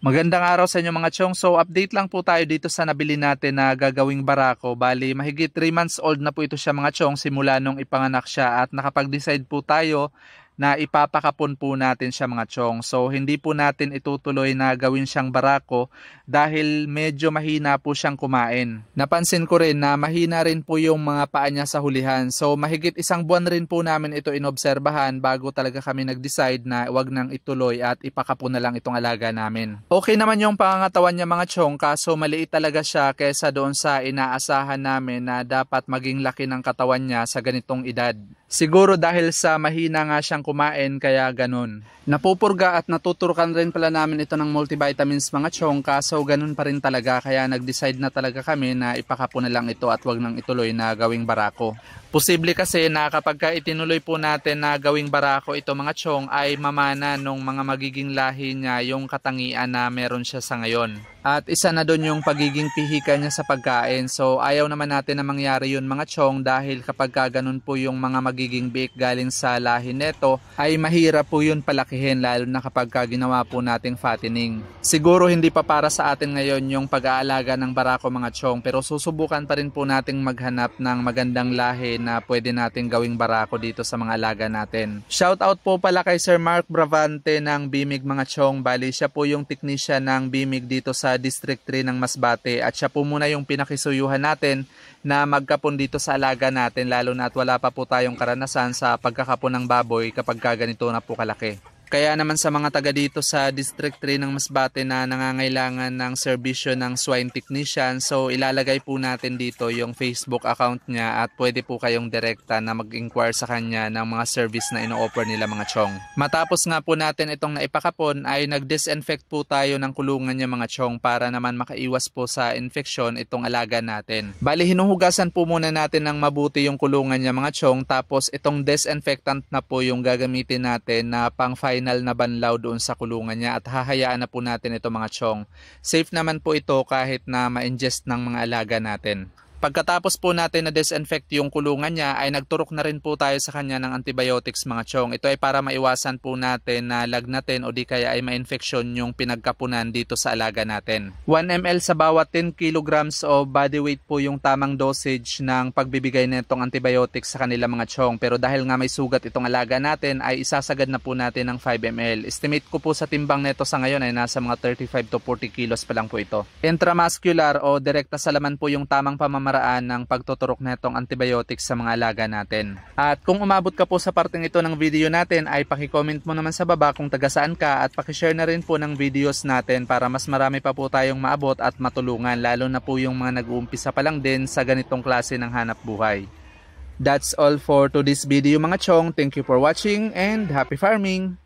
Magandang araw sa inyo mga chong. So update lang po tayo dito sa nabili natin na gagawing barako. Bali mahigit 3 months old na po ito siya mga chong simula nung ipanganak siya at nakapag-decide po tayo na ipapakapon po natin siya mga chong. So hindi po natin itutuloy na gawin siyang barako dahil medyo mahina po siyang kumain. Napansin ko rin na mahina rin po yung mga paa niya sa hulihan. So mahigit 1 buwan rin po namin ito inobserbahan bago talaga kami nag-decide na wag nang ituloy at ipakapon na lang itong alaga namin. Okay naman yung pangangatawan niya mga chong, kaso maliit talaga siya kaysa doon sa inaasahan namin na dapat maging laki ng katawan niya sa ganitong edad. Siguro dahil sa mahina nga siyang kumain kaya ganun. Napupurga at natuturukan rin pala namin ito ng multivitamins mga chong, kaso ganun pa rin talaga kaya nag-decide na talaga kami na ipakapon na lang ito at wag nang ituloy na gawing barako. Posible kasi na kapag itinuloy po natin na gawing barako ito mga chong ay mamana nung mga magiging lahi niya yung katangian na meron siya sa ngayon. At isa na doon yung pagiging pihika niya sa pagkain. So ayaw naman natin na mangyari yun mga chong dahil kapag ganun po yung mga magiging biik galing sa lahi neto ay mahirap po yun palakihin lalo na kapag ginawa po nating fattening. Siguro hindi pa para sa atin ngayon yung pag-aalaga ng barako mga chong, pero susubukan pa rin po nating maghanap ng magandang lahi na pwede nating gawing barako dito sa mga alaga natin. Shout out po pala kay Sir Mark Bravante ng Bimig mga chong. Bali siya po yung technician ng Bimig dito sa District 3 ng Masbate at siya po muna yung pinakisuyuhan natin na magkapon dito sa alaga natin lalo na at wala pa po tayong karanasan sa pagkakapon ng baboy kapag ganito na po kalaki. Kaya naman sa mga taga dito sa District 3 ng Masbate na nangangailangan ng serbisyo ng swine technician, so ilalagay po natin dito yung Facebook account niya at pwede po kayong direkta na mag-inquire sa kanya ng mga service na ino-offer nila mga chong. Matapos nga po natin itong naipakapon ay nag-disinfect po tayo ng kulungan niya mga chong para naman makaiwas po sa infeksyon itong alaga natin. Bali hinuhugasan po muna natin ng mabuti yung kulungan niya mga chong, tapos itong disinfectant na po yung gagamitin natin na pang final na banlaw doon sa kulungan niya at hahayaan na po natin ito mga chong. Safe naman po ito kahit na ma-ingest ng mga alaga natin. Pagkatapos po natin na disinfect yung kulungan niya ay nagturok na rin po tayo sa kanya ng antibiotics mga chong. Ito ay para maiwasan po natin na lagnatin o di kaya ay ma-infeksyon yung pinagkapunan dito sa alaga natin. 1 ml sa bawat 10 kilograms of body weight po yung tamang dosage ng pagbibigay nitong antibiotics sa kanila mga chong. Pero dahil nga may sugat itong alaga natin ay isasagad na po natin ng 5 ml. Estimate ko po sa timbang nito sa ngayon ay nasa mga 35 to 40 kilos pa lang po ito. Intramuscular o direkta sa laman po yung tamang pamamaraan ng pagtuturok netong antibiotics sa mga alaga natin. At kung umabot ka po sa parteng ito ng video natin ay paki-comment mo naman sa baba kung taga saan ka at paki-share na rin po ng videos natin para mas marami pa po tayong maabot at matulungan lalo na po yung mga nag-uumpisa pa lang din sa ganitong klase ng hanap buhay. That's all for today's video mga chong. Thank you for watching and happy farming!